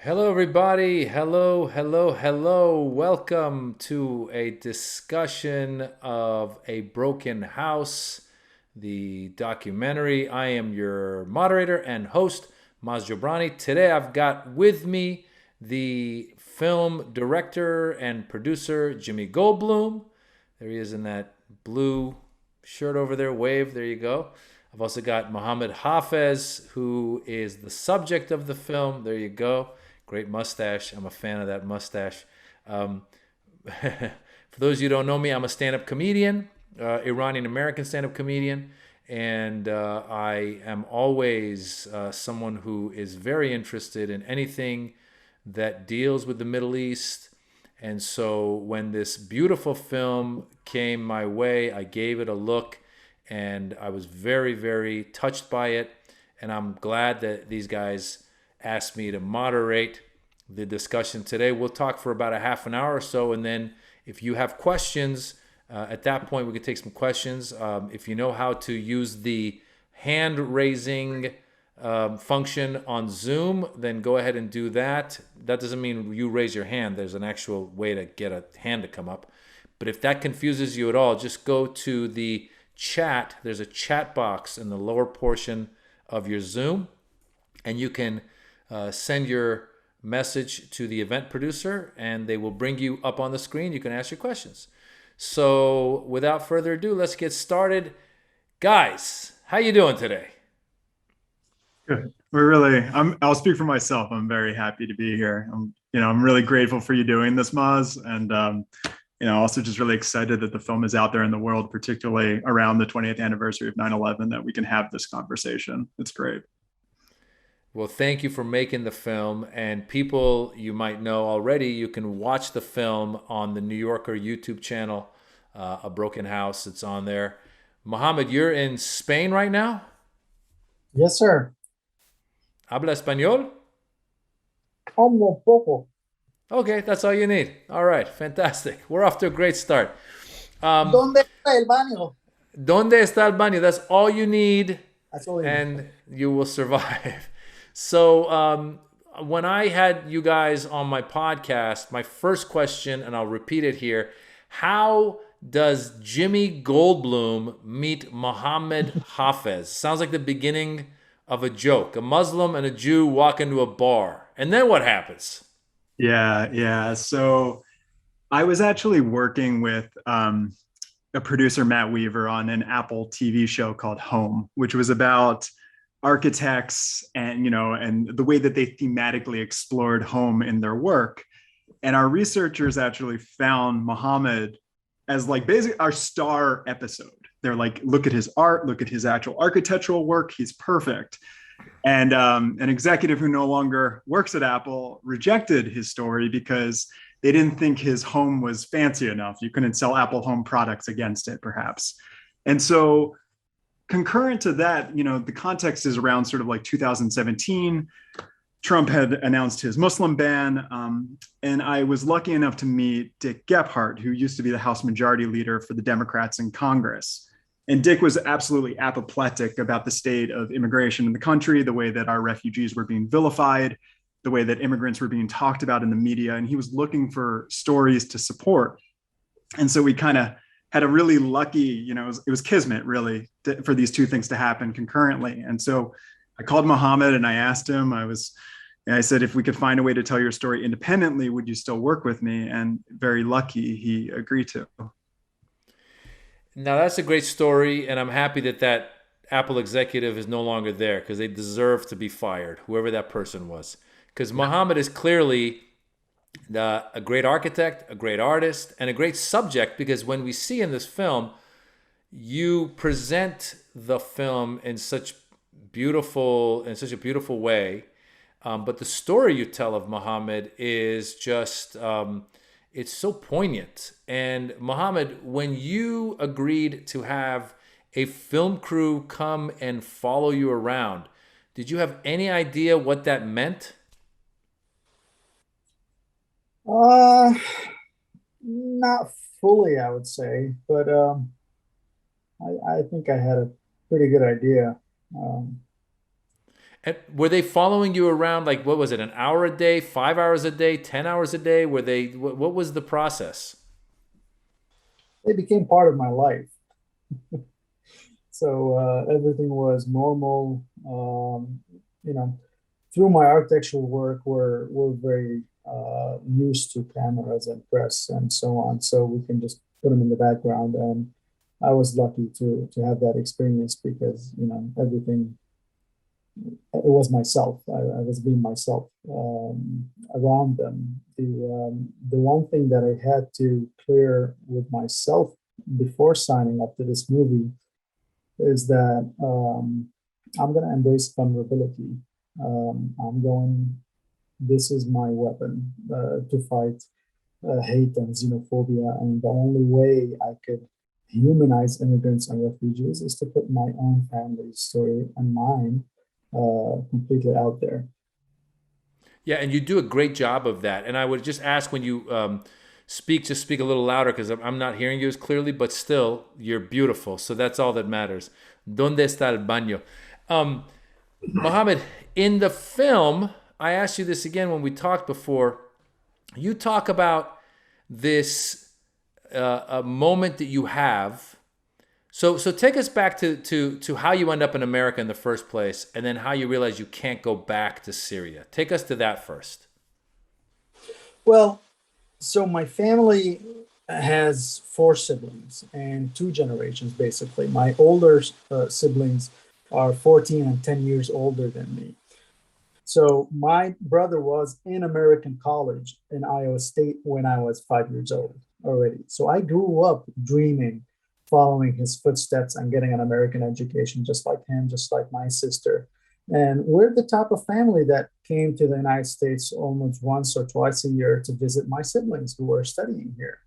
Hello, everybody. Hello, hello, hello. Welcome to a discussion of A Broken House, the documentary. I am your moderator and host, Maz Jobrani. Today, I've got with me the film director and producer, Jimmy Goldblum. There he is in that blue shirt over there. Wave. There you go. I've also got Mohamad Hafez, who is the subject of the film. There you go. Great mustache. I'm a fan of that mustache. Um, for those of you who don't know me, I'm a stand-up comedian, Iranian-American stand-up comedian, and I am always someone who is very interested in anything that deals with the Middle East. And so when this beautiful film came my way, I gave it a look, and I was very, very touched by it. And I'm glad that these guys asked me to moderate the discussion today. We'll talk for about a half an hour or so, and then if you have questions, at that point we can take some questions. If you know how to use the hand raising function on Zoom, then go ahead and do that. That doesn't mean you raise your hand. There's an actual way to get a hand to come up. But if that confuses you at all, just go to the chat. There's a chat box in the lower portion of your Zoom, and you can send your message to the event producer, and they will bring you up on the screen. You can ask your questions. So without further ado, let's get started. Guys, how you doing today? Good. I'll speak for myself. I'm very happy to be here. I'm really grateful for you doing this, Maz. And, also just really excited that the film is out there in the world, particularly around the 20th anniversary of 9/11, that we can have this conversation. It's great. Well, thank you for making the film. And people you might know already, you can watch the film on the New Yorker YouTube channel, A Broken House. It's on there. Mohammed, you're in Spain right now? Yes, sir. ¿Habla español? Como poco. Okay, that's all you need. All right, fantastic. We're off to a great start. Um, ¿Dónde está el baño? ¿Dónde está el baño? That's all you need, That's all you need. and you will survive. So, when I had you guys on my podcast, my first question, and I'll repeat it here: how does Jimmy Goldblum meet Mohamad Hafez? Sounds like the beginning of a joke. A Muslim and a Jew walk into a bar, and then what happens? Yeah, yeah. So I was actually working with a producer, Matt Weaver, on an Apple TV show called Home, which was about architects and the way that they thematically explored home in their work. And our researchers actually found Muhammad as like basically our star episode. They're like, look at his art, look at his actual architectural work. He's perfect. And an executive who no longer works at Apple rejected his story because they didn't think his home was fancy enough. You couldn't sell Apple home products against it, perhaps. And so concurrent to that, the context is around sort of like 2017. Trump had announced his Muslim ban. And I was lucky enough to meet Dick Gephardt, who used to be the House Majority Leader for the Democrats in Congress. And Dick was absolutely apoplectic about the state of immigration in the country, the way that our refugees were being vilified, the way that immigrants were being talked about in the media. And he was looking for stories to support. And so we kind of had a really lucky, it was kismet really for these two things to happen concurrently. And so I called Mohammed and I asked him, I said, if we could find a way to tell your story independently, would you still work with me? And very lucky, he agreed to. Now that's a great story, and I'm happy that that Apple executive is no longer there because they deserve to be fired, whoever that person was. Because Muhammad is clearly a great architect, a great artist, and a great subject. Because when we see in this film, you present the film in such a beautiful way. But the story you tell of Muhammad is just it's so poignant. And Mohammed, when you agreed to have a film crew come and follow you around, did you have any idea what that meant? Uh, Not fully, I would say, but I think I had a pretty good idea. Um, And were they following you around, like, what was it, an hour a day, 5 hours a day, 10 hours a day? What was the process? They became part of my life. So everything was normal. You know, through my architectural work, we're very used to cameras and press and so on. So we can just put them in the background. And I was lucky to have that experience because, everything, it was myself. I was being myself around them. The one thing that I had to clear with myself before signing up to this movie is that I'm going to embrace vulnerability. I'm going, this is my weapon to fight hate and xenophobia. And the only way I could humanize immigrants and refugees is to put my own family's story and mine completely out there. Yeah, and you do a great job of that. And I would just ask when you speak, just speak a little louder because I'm not hearing you as clearly, but still, you're beautiful. So that's all that matters. ¿Dónde está el baño? Mohamad, in the film, I asked you this again when we talked before. You talk about this a moment that you have. So take us back to how you end up in America in the first place, and then how you realize you can't go back to Syria. Take us to that first. Well, so my family has four siblings and two generations, basically. My older siblings are 14 and 10 years older than me. So my brother was in American college in Iowa State when I was 5 years old already. So I grew up dreaming, following his footsteps and getting an American education, just like him, just like my sister. And we're the type of family that came to the United States almost once or twice a year to visit my siblings who were studying here.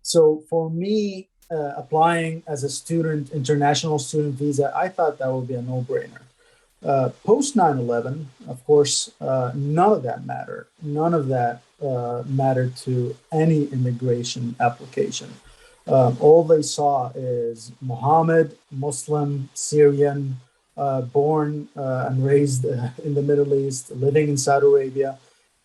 So for me, applying as a student, international student visa, I thought that would be a no-brainer. Post 9/11, of course, none of that mattered. None of that mattered to any immigration application. All they saw is Muhammad, Muslim, Syrian, born and raised in the Middle East, living in Saudi Arabia,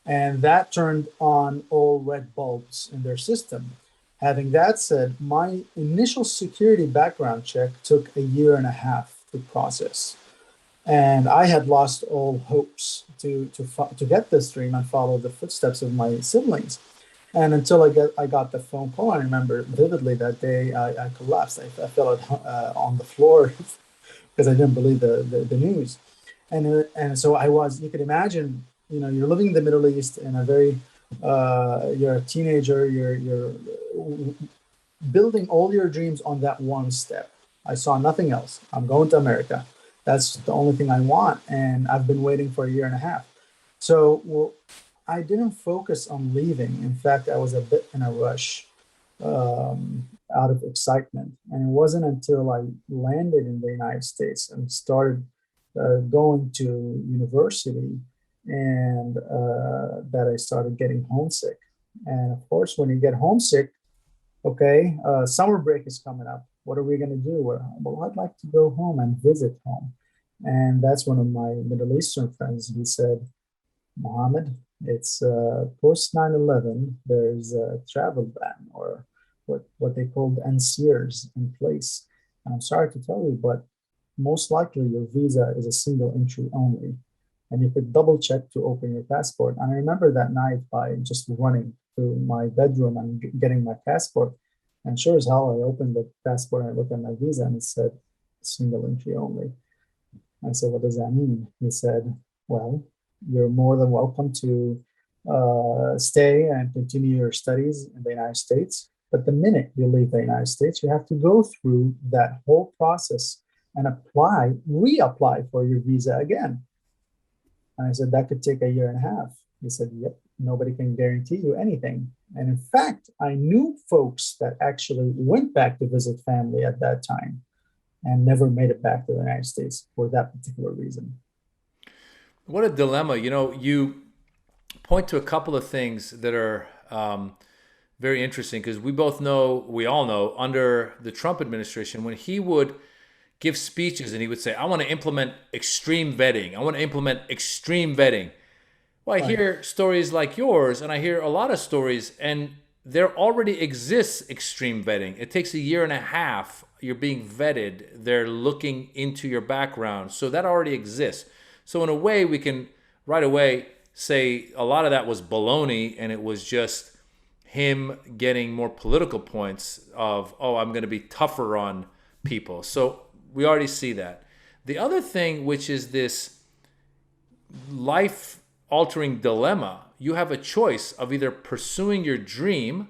and that turned on all red bulbs in their system. Having that said, my initial security background check took a year and a half to process. And I had lost all hopes to get this dream and follow the footsteps of my siblings. And until I got the phone call, I remember vividly that day I collapsed. I fell on the floor because I didn't believe the news. And so I was, you could imagine, you're living in the Middle East in a very, you're a teenager, you're building all your dreams on that one step. I saw nothing else. I'm going to America. That's the only thing I want. And I've been waiting for a year and a half. So I didn't focus on leaving. In fact, I was a bit in a rush out of excitement. And it wasn't until I landed in the United States and started going to university and that I started getting homesick. And of course, when you get homesick, okay, summer break is coming up. What are we going to do? Well, I'd like to go home and visit home. And that's one of my Middle Eastern friends. He said, Mohamad, it's post 9/11, there's a travel ban or what they called NCERs in place. And I'm sorry to tell you, but most likely your visa is a single entry only. And you could double check to open your passport. And I remember that night by just running to my bedroom and getting my passport. And sure as hell, I opened the passport and I looked at my visa and it said single entry only. I said, what does that mean? He said, well, you're more than welcome to stay and continue your studies in the United States. But the minute you leave the United States, you have to go through that whole process and reapply for your visa again. And I said, that could take a year and a half. He said, yep, nobody can guarantee you anything. And in fact, I knew folks that actually went back to visit family at that time and never made it back to the United States for that particular reason. What a dilemma. You point to a couple of things that are very interesting because we all know under the Trump administration, when he would give speeches and he would say, I want to implement extreme vetting. I want to implement extreme vetting. Well, I hear stories like yours, and I hear a lot of stories, and there already exists extreme vetting. It takes a year and a half. You're being vetted. They're looking into your background. So that already exists. So in a way, we can right away say a lot of that was baloney, and it was just him getting more political points of, oh, I'm going to be tougher on people. So we already see that. The other thing, which is this life-altering dilemma, you have a choice of either pursuing your dream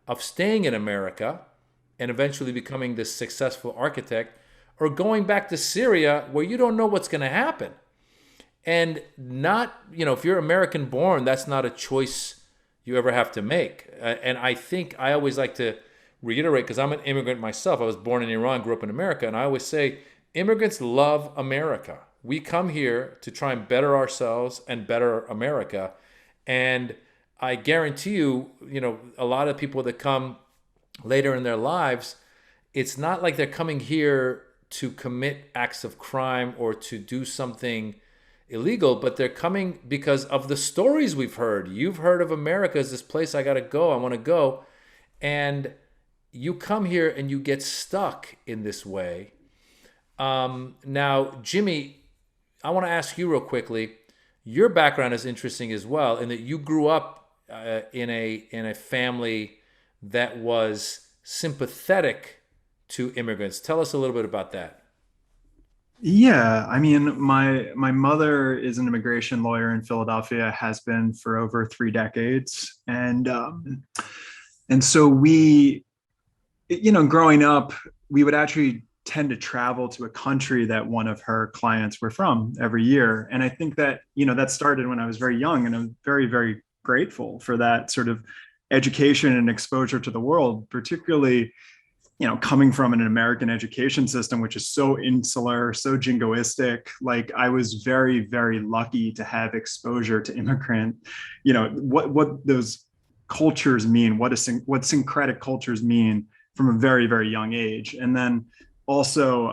of staying in America and eventually becoming this successful architect, or going back to Syria where you don't know what's going to happen. And not, if you're American born, that's not a choice you ever have to make. And I think I always like to reiterate, because I'm an immigrant myself. I was born in Iran, grew up in America, and I always say immigrants love America. We come here to try and better ourselves and better America. And I guarantee you, a lot of people that come later in their lives, it's not like they're coming here to commit acts of crime or to do something illegal, but they're coming because of the stories we've heard. You've heard of America as this place I got to go, I want to go. And you come here and you get stuck in this way. Now, Jimmy, I want to ask you real quickly, your background is interesting as well, in that you grew up in a family that was sympathetic to immigrants. Tell us a little bit about that. Yeah, I mean, my mother is an immigration lawyer in Philadelphia, has been for over 3 decades, and so we, growing up, we would actually tend to travel to a country that one of her clients were from every year, and I think that that started when I was very young, and I'm very, very grateful for that sort of education and exposure to the world, particularly coming from an American education system, which is so insular, so jingoistic. Like, I was very, very lucky to have exposure to immigrant, what those cultures mean, what syncretic cultures mean from a very, very young age. And then also,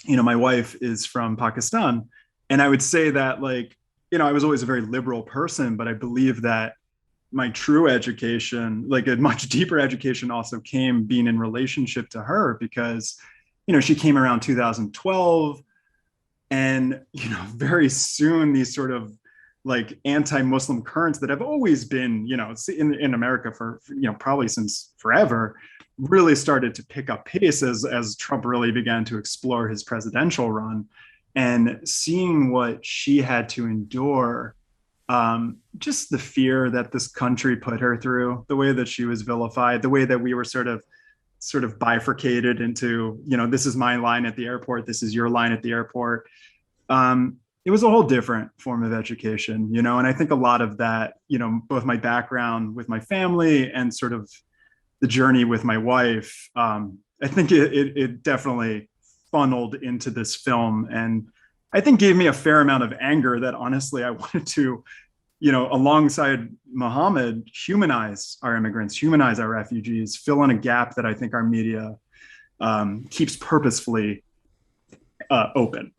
my wife is from Pakistan. And I would say that, I was always a very liberal person, but I believe that my true education, like a much deeper education, also came being in relationship to her, because, she came around 2012, and, very soon these sort of like anti-Muslim currents that have always been, in America for, probably since forever, really started to pick up pace as Trump really began to explore his presidential run. And seeing what she had to endure, just the fear that this country put her through, the way that she was vilified, the way that we were sort of bifurcated into, this is my line at the airport, this is your line at the airport. It was a whole different form of education, and I think a lot of that, both my background with my family and sort of the journey with my wife, I think it definitely funneled into this film, and I think gave me a fair amount of anger that honestly I wanted to, alongside Mohamad, humanize our immigrants, humanize our refugees, fill in a gap that I think our media keeps purposefully open,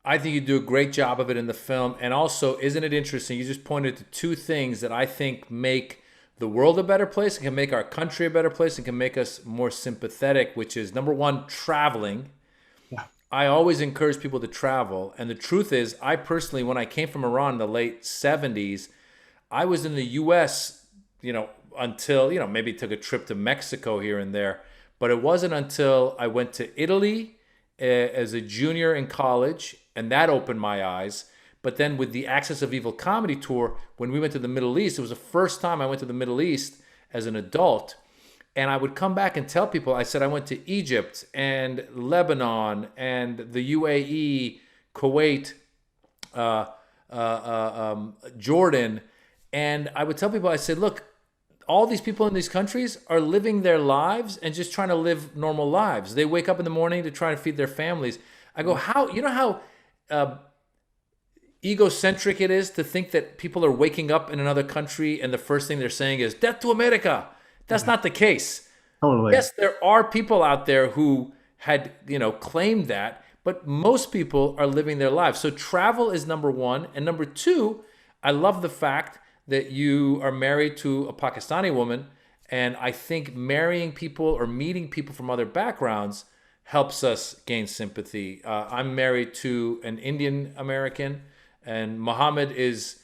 I think you do a great job of it in the film. And also, isn't it interesting? You just pointed to two things that I think make the world a better place and can make our country a better place and can make us more sympathetic, which is, number one, traveling. I always encourage people to travel. And the truth is, I personally, when I came from Iran in the late 70s, I was in the US, until, maybe took a trip to Mexico here and there. But it wasn't until I went to Italy as a junior in college, and that opened my eyes. But then with the Axis of Evil comedy tour, when we went to the Middle East, it was the first time I went to the Middle East as an adult. And I would come back and tell people, I said I went to Egypt and Lebanon and the UAE, Kuwait, Jordan. And I would tell people, I said, look, all these people in these countries are living their lives and just trying to live normal lives. They wake up in the morning to try to feed their families. I go, how egocentric it is to think that people are waking up in another country and the first thing they're saying is, death to America. That's not the case. Totally. Yes, there are people out there who had, claimed that, but most people are living their lives. So travel is number one. And number two, I love the fact that you are married to a Pakistani woman. And I think marrying people or meeting people from other backgrounds helps us gain sympathy. I'm married to an Indian American, and Mohamad is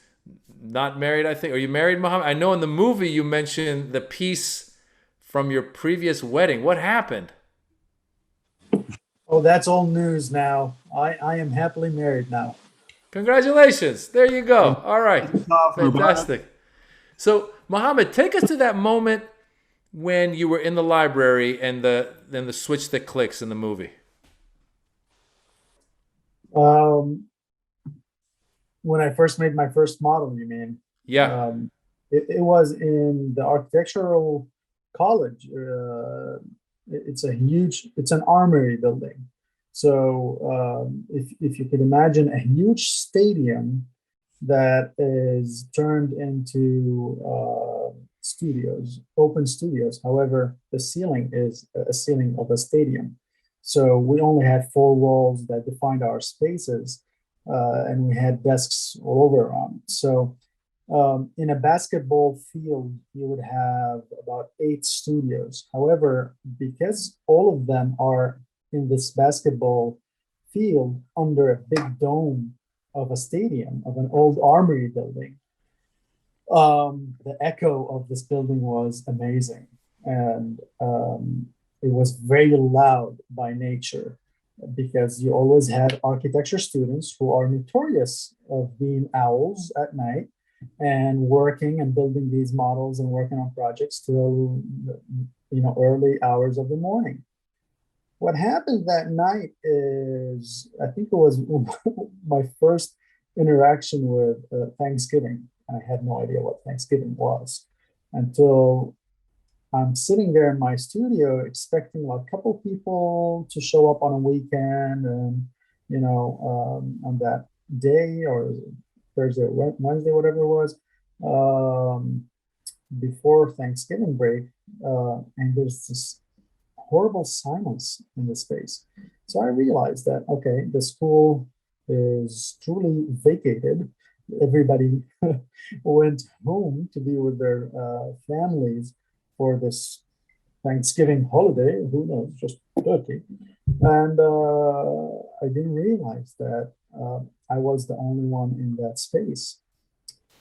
not married, I think. Are you married, Mohamad? I know in the movie you mentioned the piece from your previous wedding. What happened? Oh, that's old news now. I am happily married now. Congratulations. There you go. And All right. Mubarak. Fantastic. So, Mohamad, take us to that moment when you were in the library and then the switch that clicks in the movie. Um, when I first made my first model, you mean? Yeah. It was in the architectural college. It's an armory building. So if you could imagine a huge stadium that is turned into studios, open studios. However, the ceiling is a ceiling of a stadium. So we only had four walls that defined our spaces, and we had desks all over on it. So in a basketball field, you would have about 8 studios. However, because all of them are in this basketball field under a big dome of a stadium, of an old armory building, the echo of this building was amazing. And it was very loud by nature because you always had architecture students who are notorious of being owls at night and working and building these models and working on projects till early hours of the morning. What happened that night is, I think it was my first interaction with Thanksgiving. I had no idea what Thanksgiving was until I'm sitting there in my studio expecting like a couple people to show up on a weekend and, on that day or Thursday, Wednesday, whatever it was, before Thanksgiving break. And there's this horrible silence in the space. So I realized that, okay, the school is truly vacated. Everybody went home to be with their families for this Thanksgiving holiday. Who knows, just turkey. And I didn't realize that I was the only one in that space.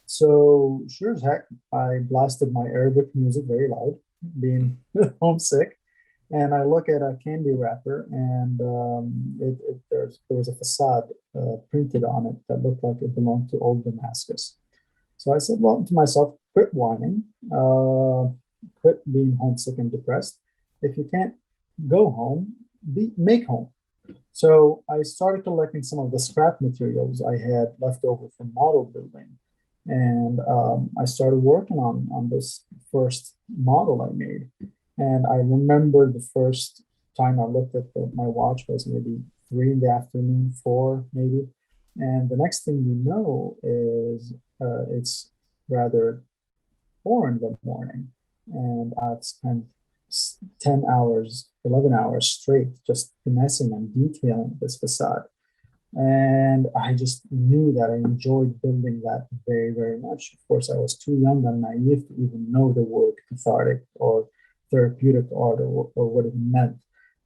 So sure as heck, I blasted my Arabic music very loud, being homesick. And I look at a candy wrapper, and there was a facade printed on it that looked like it belonged to old Damascus. So I said, well, to myself, quit whining, quit being homesick and depressed. If you can't go home, make home. So I started collecting some of the scrap materials I had left over from model building. And I started working on this first model I made. And I remember the first time I looked at my watch was maybe 3 in the afternoon, 4 maybe. And the next thing you know is it's rather 4 in the morning. And I've spent 10 hours, 11 hours straight just finessing and detailing this facade. And I just knew that I enjoyed building that very, very much. Of course, I was too young and naive to even know the word cathartic or therapeutic art or what it meant.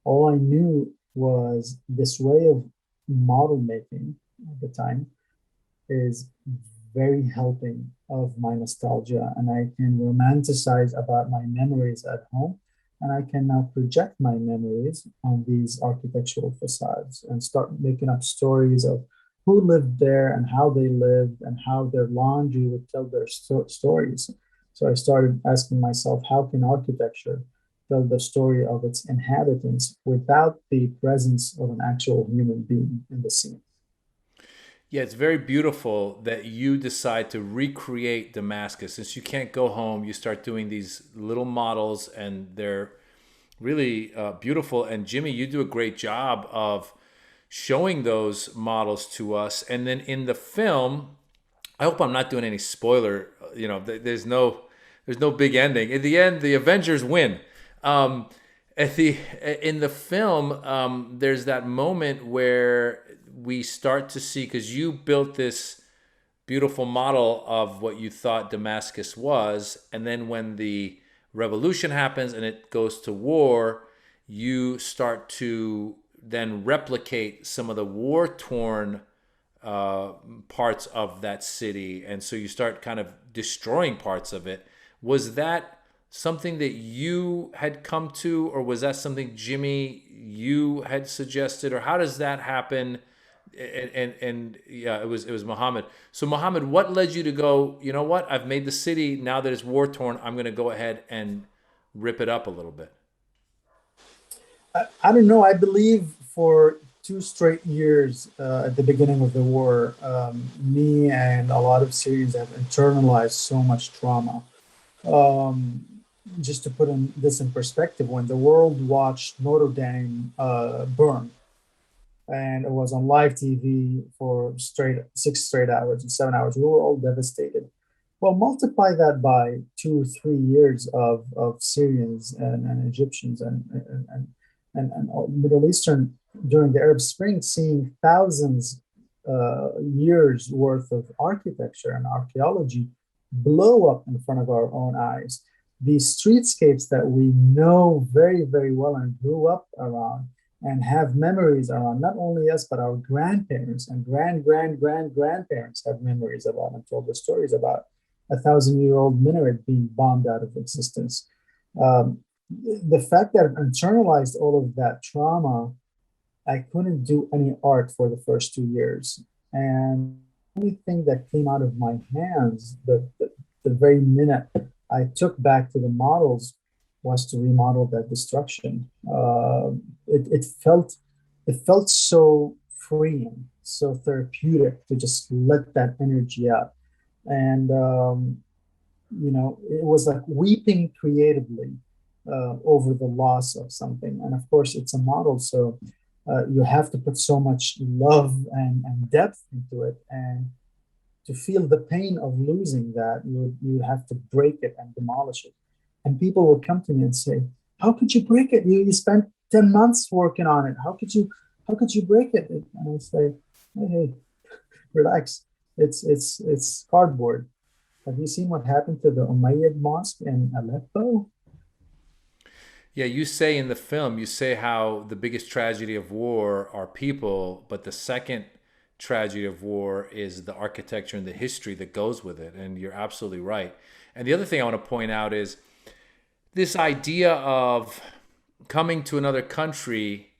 All I knew was this way of model making at the time is very helping of my nostalgia, and I can romanticize about my memories at home, and I can now project my memories on these architectural facades and start making up stories of who lived there and how they lived and how their laundry would tell their stories. So I started asking myself, how can architecture tell the story of its inhabitants without the presence of an actual human being in the scene? Yeah, it's very beautiful that you decide to recreate Damascus. Since you can't go home, you start doing these little models, and they're really beautiful. And Jimmy, you do a great job of showing those models to us. And then in the film, I hope I'm not doing any spoiler. There's no big ending. In the end, the Avengers win. at the in the film, there's that moment where we start to see, because you built this beautiful model of what you thought Damascus was, and then when the revolution happens and it goes to war, you start to then replicate some of the war torn parts of that city, and so you start kind of destroying parts of it. Was that something that you had come to, or was that something, Jimmy, you had suggested, or how does that happen? And yeah, it was Mohamad. So Mohamad, what led you to go, you know what, I've made the city, now that it's war torn, I'm going to go ahead and rip it up a little bit? I don't know. I believe for 2 straight years at the beginning of the war, me and a lot of Syrians have internalized so much trauma. Um, just to put this in perspective, when the world watched Notre Dame burn, and it was on live TV for 6 straight hours and 7 hours, we were all devastated. Well, multiply that by 2 or 3 years of Syrians and Egyptians and Middle Eastern during the Arab Spring, seeing thousands years worth of architecture and archaeology blow up in front of our own eyes. These streetscapes that we know very, very well and grew up around and have memories around, not only us, but our grandparents and grandparents have memories about and told the stories about a 1,000-year-old minaret being bombed out of existence. The fact that I've internalized all of that trauma, I couldn't do any art for the first 2 years. And the only thing that came out of my hands, the very minute I took back to the models, was to remodel that destruction. It felt so freeing, so therapeutic to just let that energy out. And it was like weeping creatively over the loss of something. And of course, it's a model, so you have to put so much love and depth into it. And to feel the pain of losing that, you have to break it and demolish it. And people will come to me and say, "How could you break it? You spent 10 months working on it. How could you break it?" And I say, "Hey, relax. It's cardboard. Have you seen what happened to the Umayyad Mosque in Aleppo?" Yeah, you say in the film, you say how the biggest tragedy of war are people, but the second tragedy of war is the architecture and the history that goes with it. And you're absolutely right. And the other thing I want to point out is this idea of coming to another country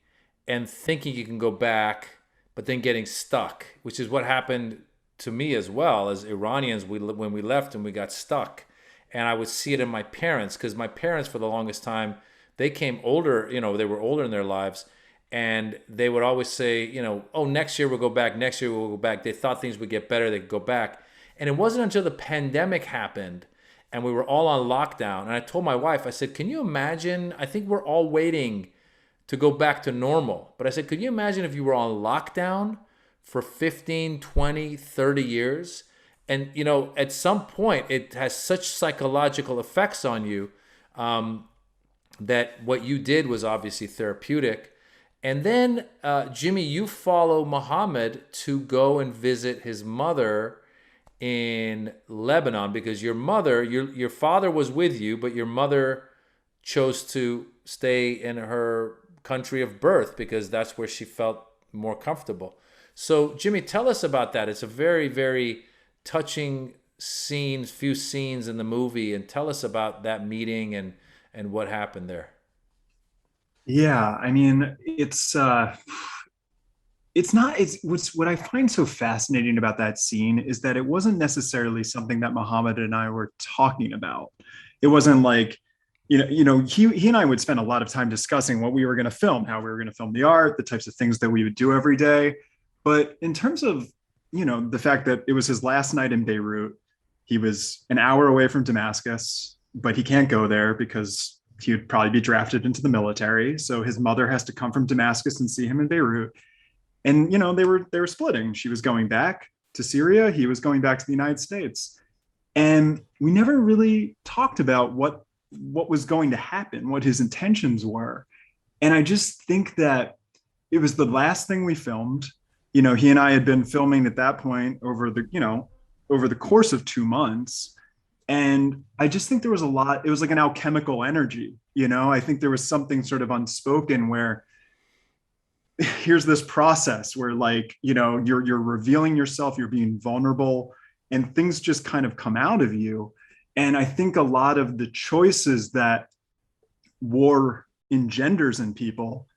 and thinking you can go back, but then getting stuck, which is what happened to me as well as Iranians. When we left and we got stuck, and I would see it in my parents, because my parents, for the longest time, they came older. They were older in their lives, and they would always say, "Oh, next year we'll go back. Next year we'll go back." They thought things would get better. They could go back, and it wasn't until the pandemic happened and we were all on lockdown. And I told my wife, I said, "Can you imagine? I think we're all waiting to go back to normal." But I said, "Could you imagine if you were on lockdown for 15, 20, 30 years? And, at some point, it has such psychological effects on you that what you did was obviously therapeutic." And then, Jimmy, you follow Mohamad to go and visit his mother in Lebanon, because your father was with you, but your mother chose to stay in her country of birth because that's where she felt more comfortable. So, Jimmy, tell us about that. It's a very, very touching few scenes in the movie, and tell us about that meeting and what happened there. Yeah, I mean, it's what I find so fascinating about that scene is that it wasn't necessarily something that Mohamad and I were talking about. It wasn't like, he and I would spend a lot of time discussing what we were going to film, how we were going to film the art, the types of things that we would do every day. But in terms of, the fact that it was his last night in Beirut, he was an hour away from Damascus, but he can't go there because he would probably be drafted into the military. So his mother has to come from Damascus and see him in Beirut. And they were splitting. She was going back to Syria, he was going back to the United States. And we never really talked about what what was going to happen, what his intentions were. And I just think that it was the last thing we filmed. You know, he and I had been filming at that point over the course of 2 months. And I just think there was a lot, it was like an alchemical energy, you know. I think there was something sort of unspoken where here's this process where, like, you know, you're revealing yourself, you're being vulnerable, and things just kind of come out of you. And I think a lot of the choices that war engenders in people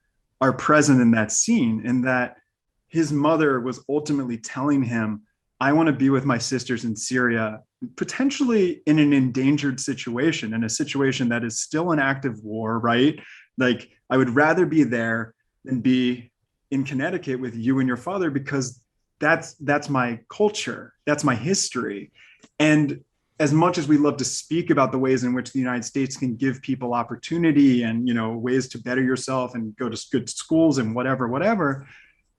are present in that scene, and that his mother was ultimately telling him, I want to be with my sisters in Syria, potentially in an endangered situation, in a situation that is still an active war, right? Like, I would rather be there than be in Connecticut with you and your father, because that's my culture, that's my history. And as much as we love to speak about the ways in which the United States can give people opportunity and, you know, ways to better yourself and go to good schools and whatever,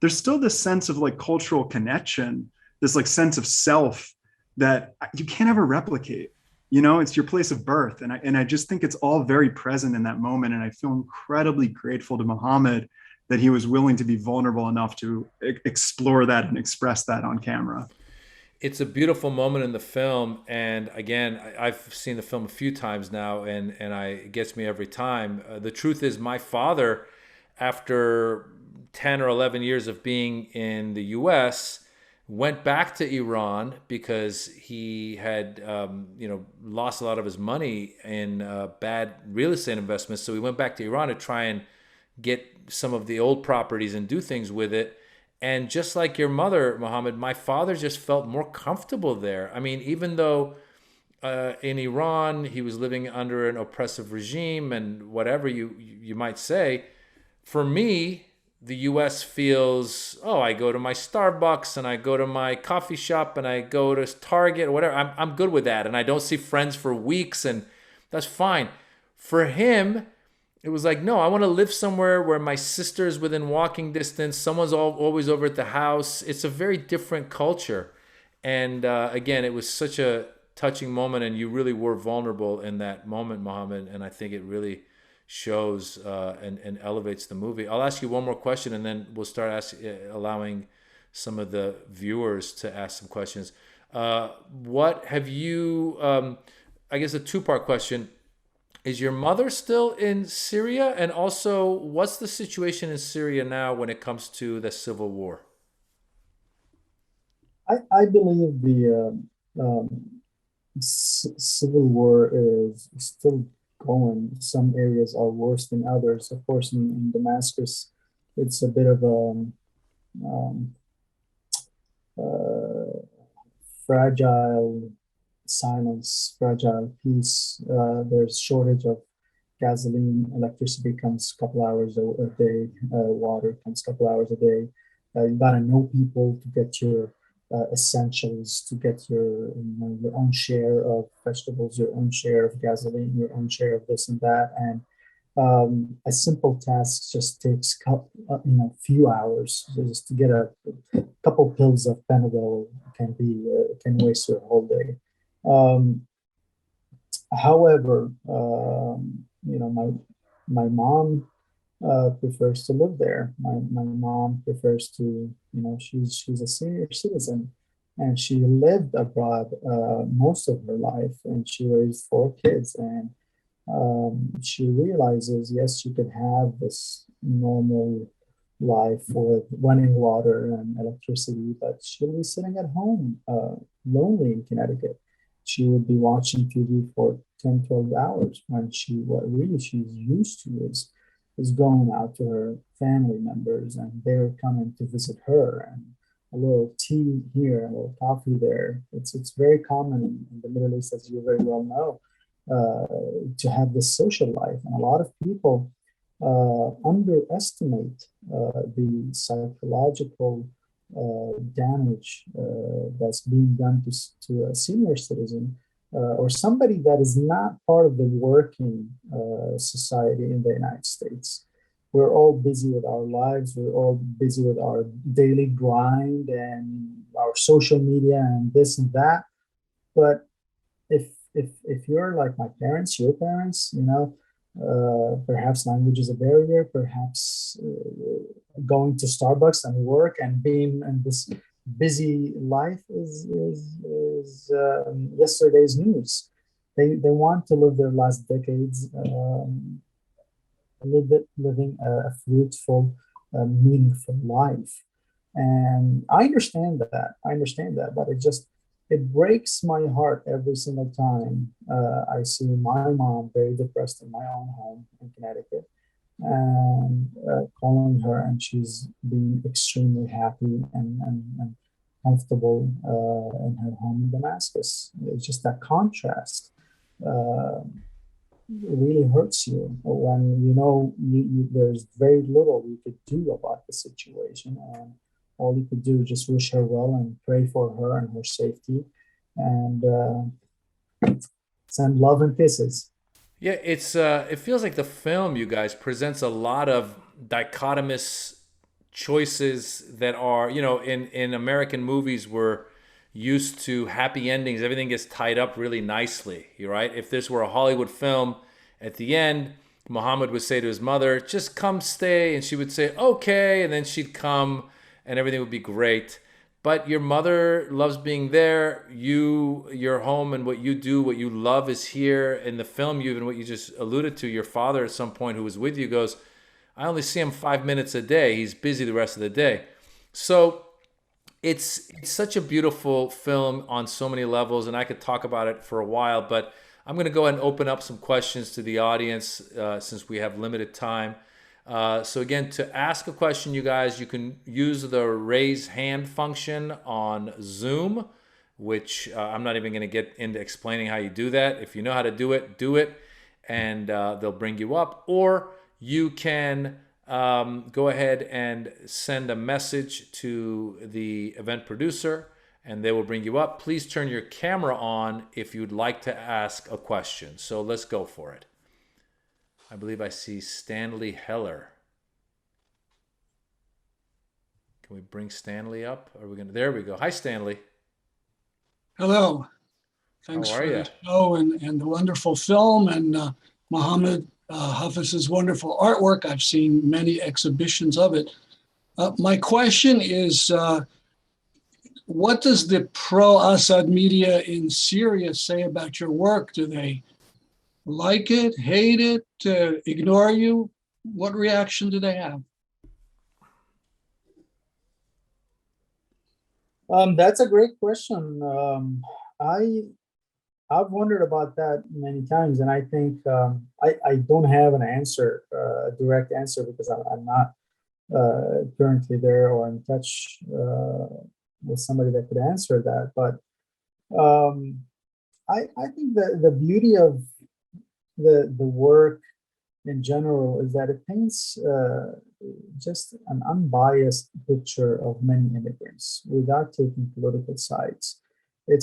there's still this sense of like cultural connection, this like sense of self that you can't ever replicate. You know, it's your place of birth. And I just think it's all very present in that moment. And I feel incredibly grateful to Mohamad that he was willing to be vulnerable enough to explore that and express that on camera. It's a beautiful moment in the film, and again, I've seen the film a few times now, and it gets me every time. The truth is, my father, after 10 or 11 years of being in the U.S., went back to Iran because he had, lost a lot of his money in bad real estate investments. So he went back to Iran to try and get some of the old properties and do things with it. And just like your mother, Mohamad, my father just felt more comfortable there. I mean, even though in Iran he was living under an oppressive regime and whatever you might say, for me, the U.S. feels, oh, I go to my Starbucks and I go to my coffee shop and I go to Target or whatever. I'm good with that. And I don't see friends for weeks, and that's fine. For him, it was like, no, I want to live somewhere where my sister's within walking distance. Someone's always over at the house. It's a very different culture. And again, it was such a touching moment, and you really were vulnerable in that moment, Mohamad. And I think it really shows and elevates the movie. I'll ask you one more question, and then we'll start allowing some of the viewers to ask some questions. What have you, I guess a two-part question. Is your mother still in Syria? And also, what's the situation in Syria now when it comes to the civil war? I believe the civil war is still going. Some areas are worse than others. Of course, in Damascus, it's a bit of a um, fragile silence, fragile peace. There's shortage of gasoline, electricity comes a couple hours a day, water comes a couple hours a day. You gotta know people to get your essentials, to get your own share of vegetables, your own share of gasoline, your own share of this and that, and a simple task just takes few hours. Just to get a couple pills of Panadol can waste your whole day. However, my mom prefers to live there. My mom prefers to, she's a senior citizen, and she lived abroad most of her life, and she raised 4 kids, and she realizes, yes, you can have this normal life with running water and electricity, but she'll be sitting at home, lonely in Connecticut. She would be watching TV for 10, 12 hours when what really she's used to is going out to her family members, and they're coming to visit her, and a little tea here, a little coffee there. It's very common in the Middle East, as you very well know, to have this social life. And a lot of people underestimate the psychological damage that's being done to a senior citizen or somebody that is not part of the working society in the United States. We're all busy with our lives. We're all busy with our daily grind and our social media and this and that. But if if you're like my parents, your parents, perhaps language is a barrier, perhaps going to Starbucks and work and being in this busy life is yesterday's news. They want to live their last decades living a fruitful, meaningful life. And I understand that. But it breaks my heart every single time I see my mom very depressed in my own home in Connecticut, and calling her, and she's being extremely happy and comfortable in her home in Damascus. It's just that contrast. Uh, really hurts you when there's very little you could do about the situation, and all you could do is just wish her well and pray for her and her safety, and send love and kisses. Yeah, it feels like the film, you guys, presents a lot of dichotomous choices that are, in American movies we're used to happy endings. Everything gets tied up really nicely, right? If this were a Hollywood film, at the end, Muhammad would say to his mother, "Just come stay," and she would say, "Okay," and then she'd come and everything would be great. But your mother loves being there. Your home and what you do, what you love is here. In the film, even what you just alluded to, your father at some point who was with you goes, "I only see him 5 minutes a day. He's busy the rest of the day." So it's such a beautiful film on so many levels, and I could talk about it for a while, but I'm going to go ahead and open up some questions to the audience since we have limited time. So again, to ask a question, you guys, you can use the raise hand function on Zoom, which I'm not even going to get into explaining how you do that. If you know how to do it, and they'll bring you up. Or you can go ahead and send a message to the event producer, and they will bring you up. Please turn your camera on if you'd like to ask a question. So let's go for it. I believe I see Stanley Heller. Can we bring Stanley up? Are we gonna? There we go. Hi, Stanley. Hello. Thanks How are for you? the show and the wonderful film, and Mohamad Hafez's wonderful artwork. I've seen many exhibitions of it. My question is, what does the pro-Assad media in Syria say about your work? Do they like it, hate it, ignore you? What reaction do they have? That's a great question. I've wondered about that many times, and I think I don't have an answer, a direct answer, because I'm not currently there or in touch with somebody that could answer that. But I think that the beauty of the work in general is that it paints just an unbiased picture of many immigrants without taking political sides. It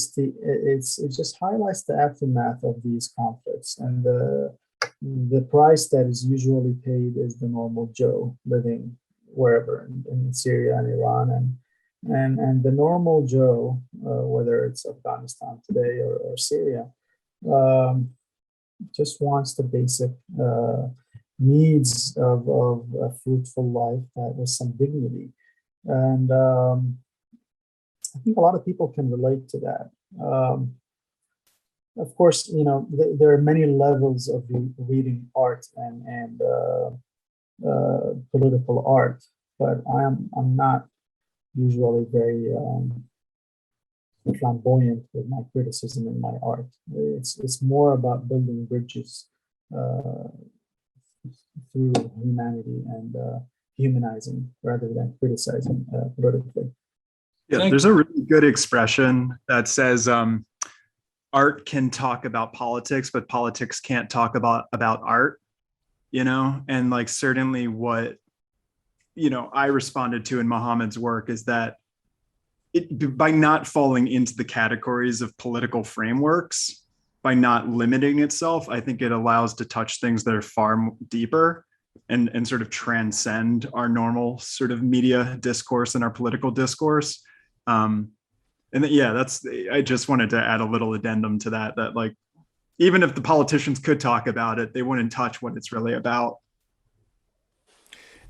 just highlights the aftermath of these conflicts, and the price that is usually paid is the normal Joe living wherever in Syria and Iran, and the normal Joe, whether it's Afghanistan today or Syria, just wants the basic needs of a fruitful life that with some dignity. And I think a lot of people can relate to that. Of course, there are many levels of reading art and political art, but I'm not usually very flamboyant with my criticism in my art. It's more about building bridges through humanity and humanizing rather than criticizing politically. Yeah, there's a really good expression that says art can talk about politics, but politics can't talk about art, and like certainly what I responded to in Mohamad's work is that by not falling into the categories of political frameworks, by not limiting itself, I think it allows to touch things that are far deeper and sort of transcend our normal sort of media discourse and our political discourse. I just wanted to add a little addendum to that like even if the politicians could talk about it, they wouldn't touch what it's really about.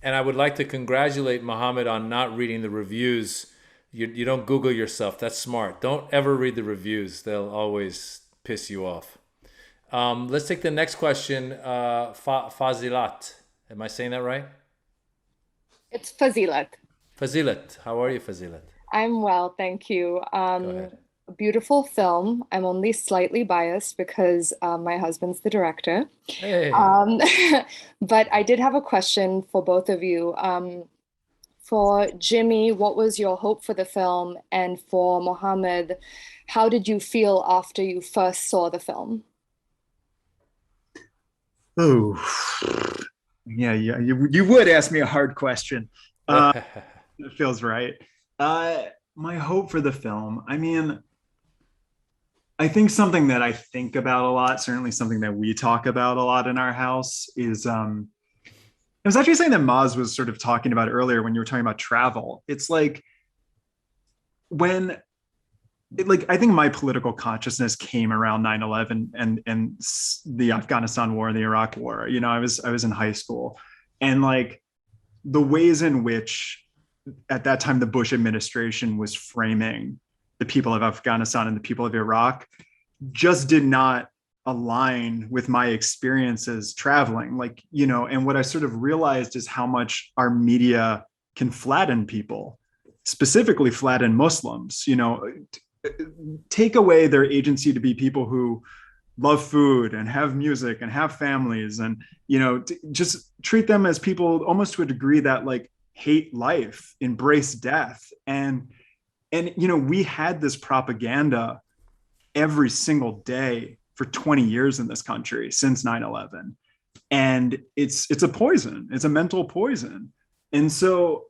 And I would like to congratulate Mohamad on not reading the reviews. You don't Google yourself. That's smart. Don't ever read the reviews. They'll always piss you off. Let's take the next question. Fazilat. Am I saying that right? It's Fazilat. Fazilat. How are you, Fazilat? I'm well, thank you. Go ahead. A beautiful film. I'm only slightly biased because my husband's the director. Hey. But I did have a question for both of you. For Jimmy, what was your hope for the film? And for Mohamad, how did you feel after you first saw the film? Oh, yeah. You would ask me a hard question. It feels right. My hope for the film, I mean, I think something that I think about a lot, certainly something that we talk about a lot in our house, is it was actually something that Maz was sort of talking about earlier when you were talking about travel. It's like I think my political consciousness came around 9/11 and the Afghanistan war and the Iraq war. You know, I was in high school, and like the ways in which at that time the Bush administration was framing the people of Afghanistan and the people of Iraq just did not align with my experiences traveling. Like, you know, and what I sort of realized is how much our media can flatten people, specifically flatten Muslims, you know, take away their agency to be people who love food and have music and have families, and, you know, just treat them as people almost to a degree that like hate life, embrace death. And you know, we had this propaganda every single day for 20 years in this country since 9/11. And it's a poison. It's a mental poison. And so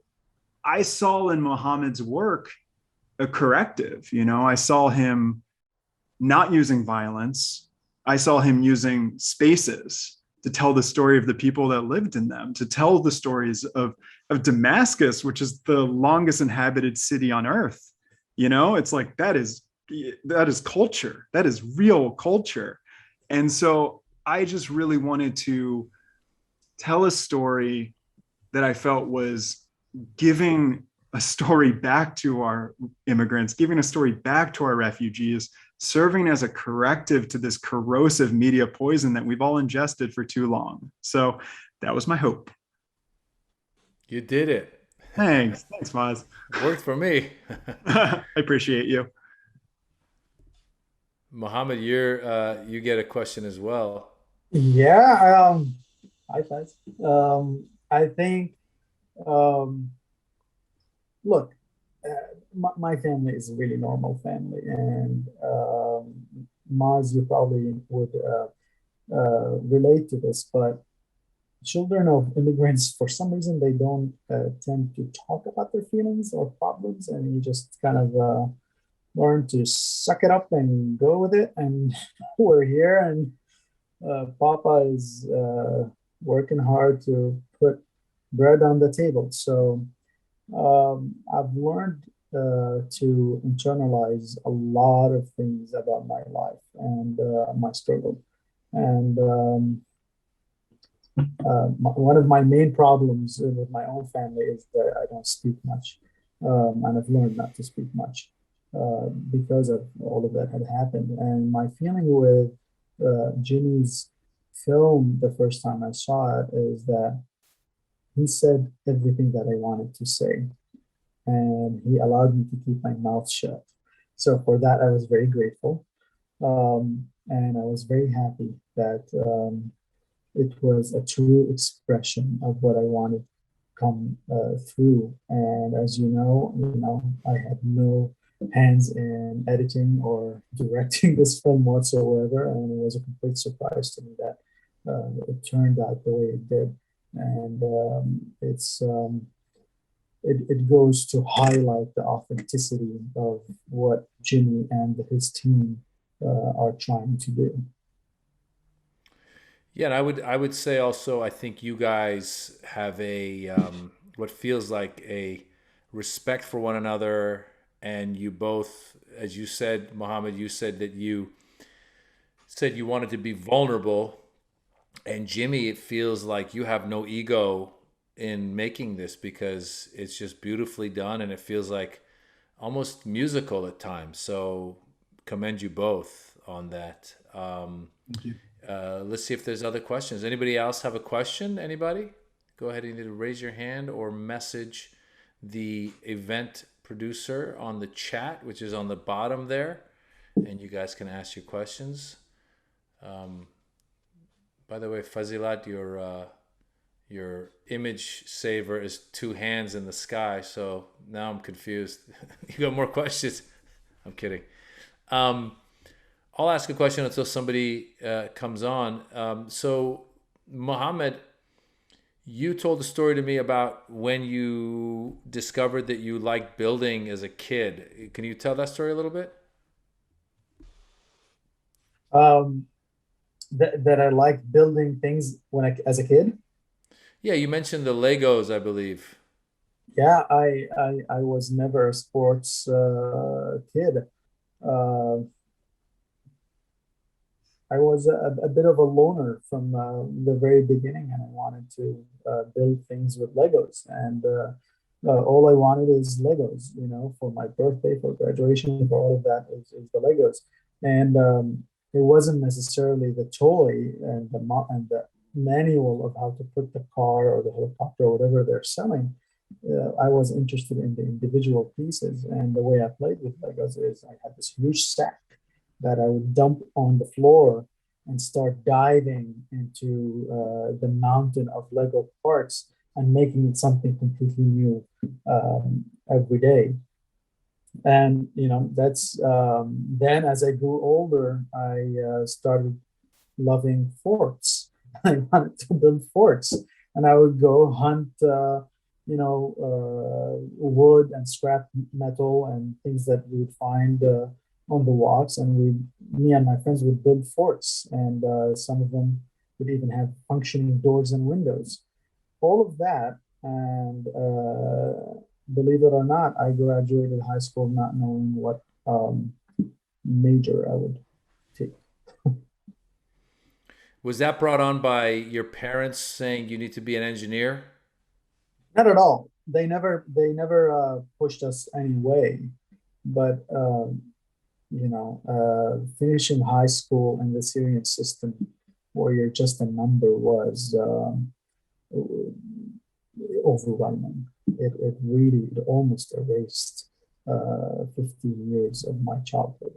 I saw in Mohamad's work a corrective. You know, I saw him not using violence. I saw him using spaces to tell the story of the people that lived in them, to tell the stories of Damascus, which is the longest inhabited city on earth. You know, it's like that is culture. That is real culture. And so I just really wanted to tell a story that I felt was giving a story back to our immigrants, giving a story back to our refugees, serving as a corrective to this corrosive media poison that we've all ingested for too long. So that was my hope. You did it. Thanks, Maz. Worked for me. I appreciate you. Mohamad, you get a question as well. Yeah. Hi, guys. I think, look, my family is a really normal family, and Maz, you probably would relate to this, but children of immigrants, for some reason, they don't tend to talk about their feelings or problems, and you just kind of learn to suck it up and go with it. And we're here, and Papa is working hard to put bread on the table. So I've learned to internalize a lot of things about my life and my struggle. And one of my main problems with my own family is that I don't speak much. And I've learned not to speak much because of all of that had happened. And my feeling with Jimmy's film the first time I saw it is that he said everything that I wanted to say, and he allowed me to keep my mouth shut. So for that, I was very grateful. And I was very happy that it was a true expression of what I wanted to come through. And as you know, I had no hands in editing or directing this film whatsoever, and it was a complete surprise to me that it turned out the way it did. And it goes to highlight the authenticity of what Jimmy and his team are trying to do. Yeah, and I would say also, I think you guys have a what feels like a respect for one another, and you both, as you said, Mohamad, you said that you said you wanted to be vulnerable, and Jimmy, it feels like you have no ego in making this because it's just beautifully done, and it feels like almost musical at times. So commend you both on that. Thank you. Let's see if there's other questions. Anybody else have a question? Anybody? Go ahead and either raise your hand or message the event producer on the chat, which is on the bottom there, and you guys can ask your questions. By the way, Fazilat, your image saver is two hands in the sky, so now I'm confused. You got more questions? I'm kidding. I'll ask a question until somebody comes on. So, Mohamad, you told a story to me about when you discovered that you liked building as a kid. Can you tell that story a little bit? That I liked building things as a kid. Yeah, you mentioned the Legos, I believe. Yeah, I was never a sports kid. Uh, I was a bit of a loner from the very beginning, and I wanted to build things with Legos. And all I wanted is Legos, for my birthday, for graduation, for all of that is the Legos. And it wasn't necessarily the toy and the manual of how to put the car or the helicopter or whatever they're selling. I was interested in the individual pieces. And the way I played with Legos is I had this huge stack that I would dump on the floor and start diving into the mountain of Lego parts and making it something completely new every day. And that's then as I grew older, I started loving forts. I wanted to build forts, and I would go hunt wood and scrap metal and things that we would find on the walks, and me and my friends would build forts, and some of them would even have functioning doors and windows. All of that, and believe it or not, I graduated high school not knowing what major I would take. Was that brought on by your parents saying you need to be an engineer? Not at all. They never pushed us any way, but finishing high school in the Syrian system where you're just a number was overwhelming. It almost erased 15 years of my childhood,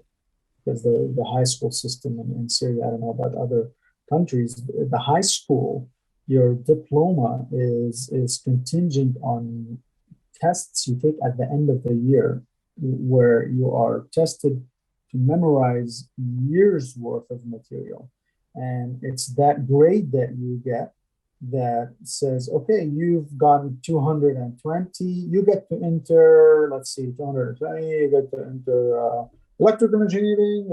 because the high school system in Syria, I don't know about other countries, the high school, your diploma is contingent on tests you take at the end of the year, where you are tested to memorize years worth of material. And it's that grade that you get that says, okay, you've gotten 220, you get to enter, let's see, 220, you get to enter electrical engineering,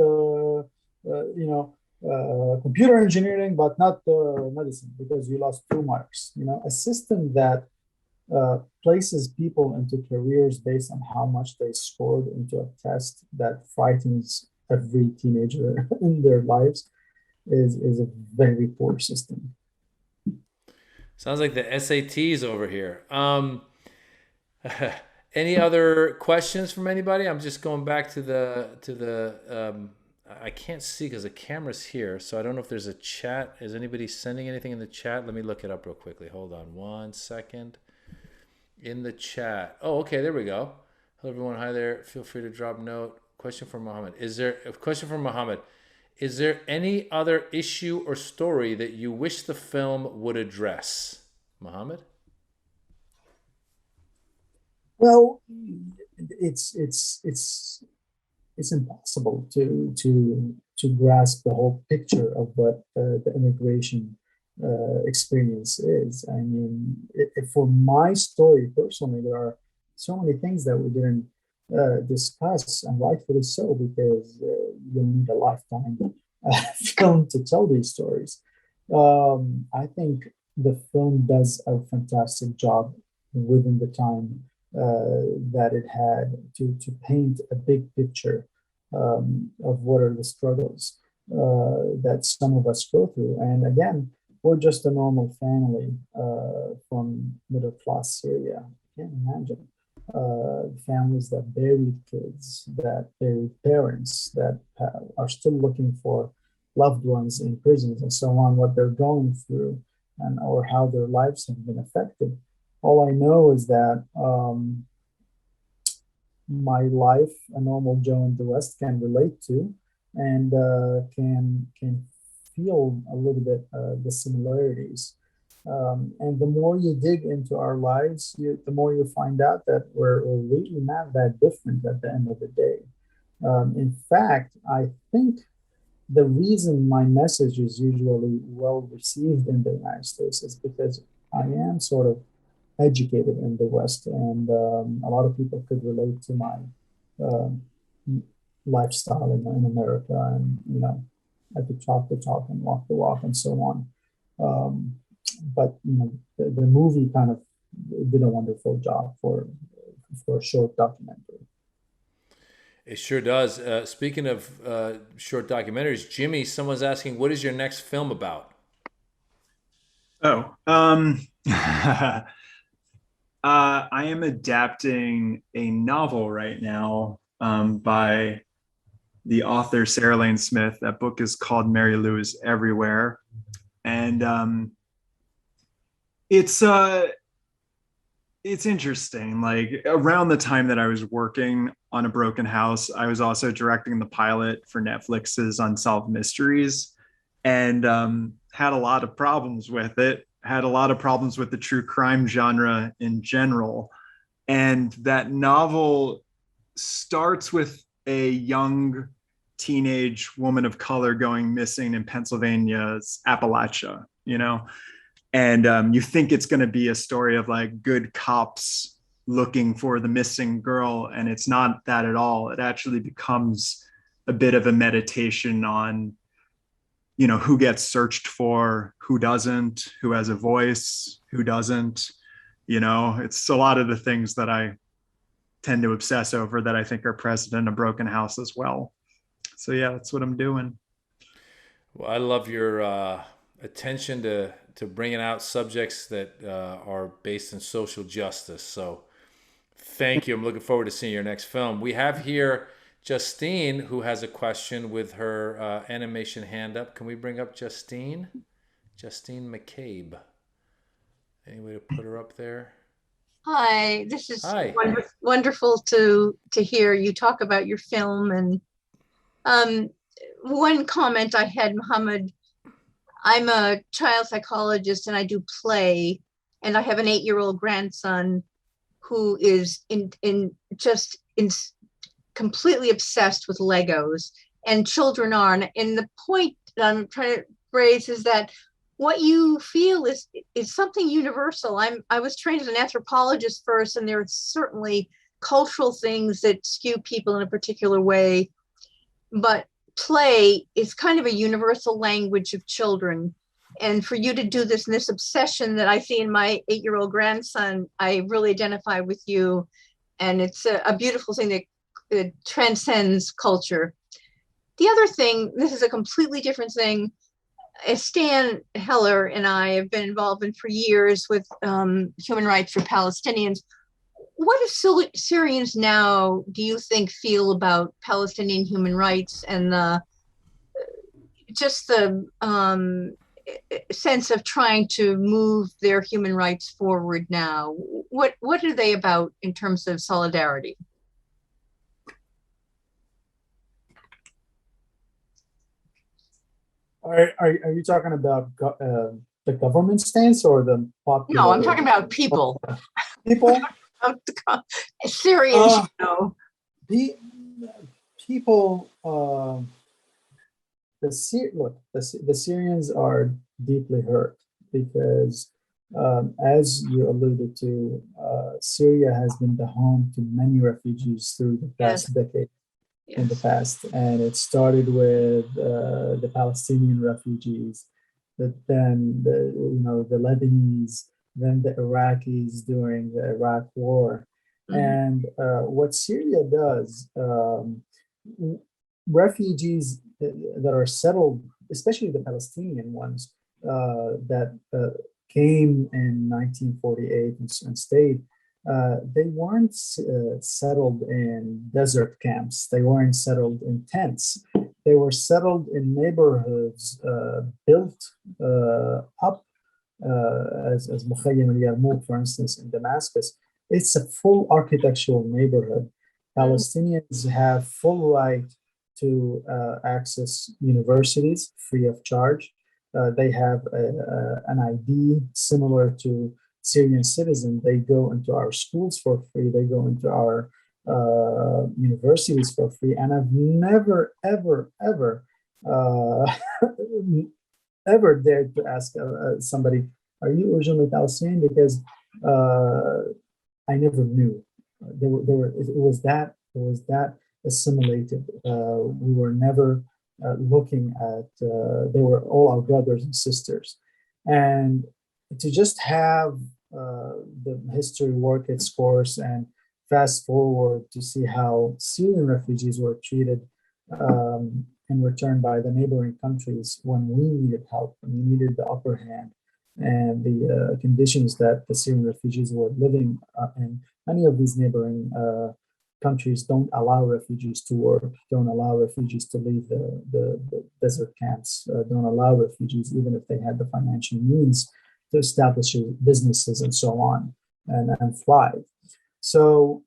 computer engineering, but not medicine, because you lost 2 marks. A system that places people into careers based on how much they scored into a test that frightens every teenager in their lives is a very poor system. Sounds like the SATs over here. Any other questions from anybody? I'm just going back to the I can't see because the camera's here, so I don't know if there's a chat. Is anybody sending anything in the chat? Let me look it up real quickly. Hold on 1 second. In the chat. Oh, okay, there we go. Hello everyone. Hi there. Feel free to drop note. Question from Mohamad. Is there any other issue or story that you wish the film would address? Mohamad? Well, it's impossible to grasp the whole picture of what the immigration experience is. I mean, for my story personally, there are so many things that we didn't discuss, and rightfully so, because you need a lifetime film to tell these stories. I think the film does a fantastic job within the time that it had to paint a big picture of what are the struggles that some of us go through. And again, we're just a normal family from middle class Syria. I can't imagine families that buried kids, that buried parents, that are still looking for loved ones in prisons and so on, what they're going through and or how their lives have been affected. All I know is that my life, a normal Joe in the West can relate to, and can feel a little bit the similarities. And the more you dig into our lives, the more you find out that we're really not that different at the end of the day. In fact, I think the reason my message is usually well received in the United States is because I am sort of educated in the West, and a lot of people could relate to my um, lifestyle in America, and I could talk the talk and walk the walk and so on. But the movie kind of did a wonderful job for a short documentary. It sure does. Speaking of short documentaries, Jimmy, someone's asking, what is your next film about? Oh, I am adapting a novel right now by the author Sarah Lane Smith. That book is called Mary Lou is Everywhere, and it's interesting. Like around the time that I was working on A Broken House, I was also directing the pilot for Netflix's Unsolved Mysteries, and had a lot of problems with it. Had a lot of problems with the true crime genre in general. And that novel starts with a young teenage woman of color going missing in Pennsylvania's Appalachia, and you think it's going to be a story of like good cops looking for the missing girl, and it's not that at all. It actually becomes a bit of a meditation on who gets searched for, who doesn't, who has a voice, who doesn't. It's a lot of the things that I tend to obsess over that I think are present in A Broken House as well. So yeah, that's what I'm doing. Well, I love your attention to bringing out subjects that are based in social justice. So thank you. I'm looking forward to seeing your next film. We have here Justine, who has a question with her animation hand up. Can we bring up Justine? Justine McCabe. Any way to put her up there? Hi, this is Hi. wonderful to hear you talk about your film. And one comment I had, Mohamad, I'm a child psychologist and I do play, and I have an 8-year-old grandson who is completely obsessed with Legos, and children are. And the point that I'm trying to raise is that what you feel is something universal. I was trained as an anthropologist first, and there are certainly cultural things that skew people in a particular way, but play is kind of a universal language of children. And for you to do this obsession that I see in my 8-year-old grandson, I really identify with you. And it's a beautiful thing that it transcends culture. The other thing, this is a completely different thing. Stan Heller and I have been involved in for years with human rights for Palestinians. What do Syrians now, do you think, feel about Palestinian human rights and the sense of trying to move their human rights forward now? What are they about in terms of solidarity? Are you talking about the government stance or the popular? No, I'm talking about people. People? Syrians, people. The Syrians are deeply hurt because, as you alluded to, Syria has been the home to many refugees through the past decade. Yes. In the past, and it started with the Palestinian refugees, then the Lebanese, then the Iraqis during the Iraq War. Mm-hmm. And what Syria does, refugees that are settled, especially the Palestinian ones that came in 1948 and stayed, they weren't settled in desert camps. They weren't settled in tents. They were settled in neighborhoods built up, as Mukhayyam al-Yarmouk, for instance, in Damascus. It's a full architectural neighborhood. Palestinians have full right to access universities free of charge. They have an ID similar to Syrian citizens. They go into our schools for free. They go into our universities for free. And I've never, ever, ever, ever dared to ask somebody, "Are you originally Palestinian?" Because I never knew. It was that assimilated. We were never looking at. They were all our brothers and sisters, and to just have the history work its course and fast forward to see how Syrian refugees were treated in return by the neighboring countries when we needed help, and we needed the upper hand, and the conditions that the Syrian refugees were living in. Many of these neighboring countries don't allow refugees to work, don't allow refugees to leave the desert camps, don't allow refugees, even if they had the financial means, to establish businesses and so on and thrive. So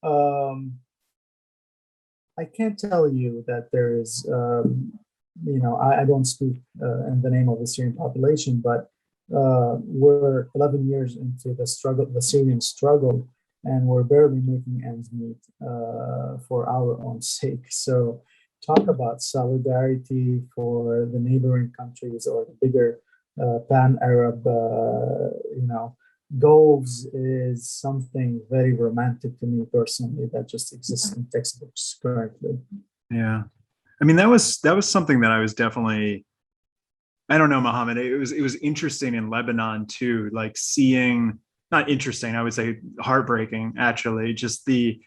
I can't tell you that there is, I don't speak in the name of the Syrian population, but we're 11 years into the struggle, the Syrian struggle, and we're barely making ends meet for our own sake. So talk about solidarity for the neighboring countries or the bigger pan-Arab, goals is something very romantic to me personally that just exists in textbooks currently. Yeah. I mean, that was something that I was definitely, I don't know, Mohammed, it was interesting in Lebanon too, like seeing, not interesting, I would say heartbreaking actually, just the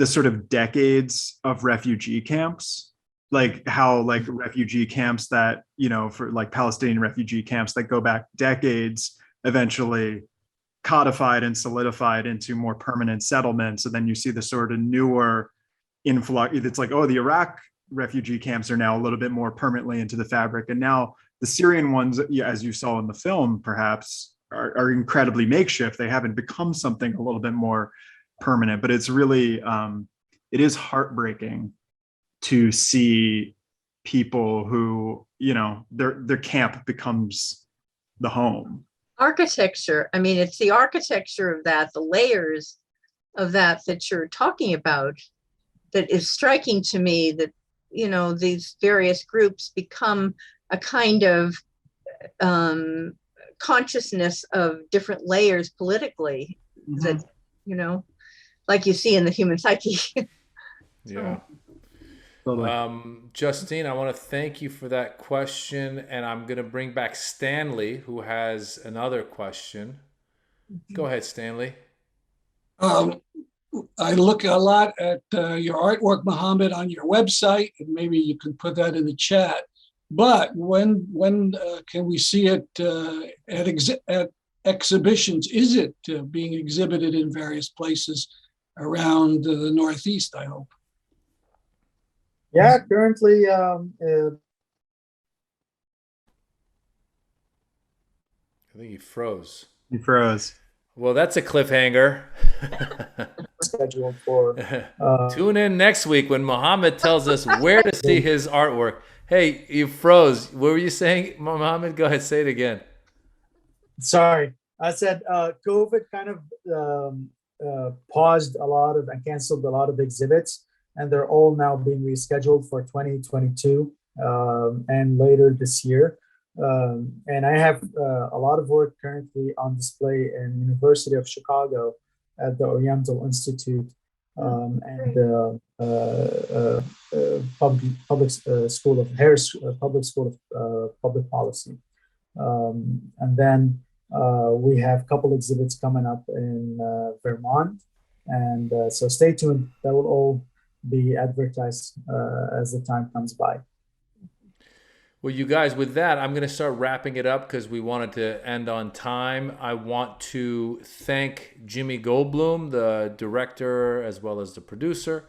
sort of decades of refugee camps, like how like refugee camps that, for like Palestinian refugee camps that go back decades, eventually codified and solidified into more permanent settlements. And then you see the sort of newer influx. It's like, oh, the Iraq refugee camps are now a little bit more permanently into the fabric. And now the Syrian ones, as you saw in the film, perhaps are incredibly makeshift. They haven't become something a little bit more permanent, but it's really, it is heartbreaking to see people who, their camp becomes the home. Architecture. I mean, it's the architecture of that, the layers of that you're talking about, that is striking to me, that, these various groups become a kind of consciousness of different layers politically, that, like you see in the human psyche. Yeah. Justine, I want to thank you for that question, and I'm going to bring back Stanley, who has another question. Go ahead, Stanley. I look a lot at your artwork, Mohammed, on your website, and maybe you can put that in the chat. But when can we see it at exhibitions? Is it being exhibited in various places around the Northeast, I hope? Yeah, currently, I think he froze. He froze. Well, that's a cliffhanger. scheduled for. Tune in next week when Mohammed tells us where to see his artwork. Hey, you froze. What were you saying, Mohammed? Go ahead, say it again. Sorry, I said COVID kind of paused a lot of and canceled a lot of exhibits, and they're all now being rescheduled for 2022 and later this year. And I have a lot of work currently on display in University of Chicago at the Oriental Institute and public school of Harris Public School of Public Policy. And then we have a couple exhibits coming up in Vermont, and so stay tuned. That will all be advertised as the time comes by. Well, you guys, with that, I'm going to start wrapping it up because we wanted to end on time. I want to thank Jimmy Goldblum, the director, as well as the producer.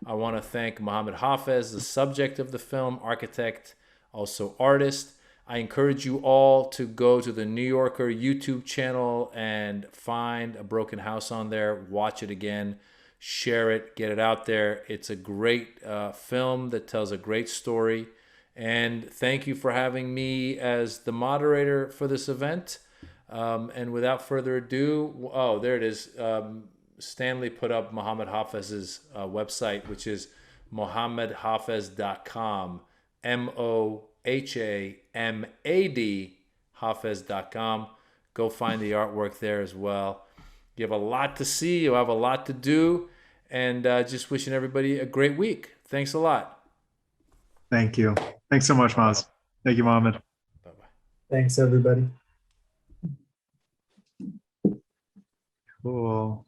I want to thank Mohamad Hafez, the subject of the film, architect, also artist. I encourage you all to go to the New Yorker YouTube channel and find A Broken House on there. Watch it again. Share it. Get it out there. It's a great film that tells a great story. And thank you for having me as the moderator for this event. And without further ado, oh, there it is. Stanley put up Mohamad Hafez's website, which is mohamadhafez.com, MOHAMAD Hafez.com. Go find the artwork there as well. You have a lot to see. You have a lot to do. And just wishing everybody a great week. Thanks a lot. Thank you. Thanks so much, Maz. Thank you, Mohamad. Bye-bye. Thanks, everybody. Cool.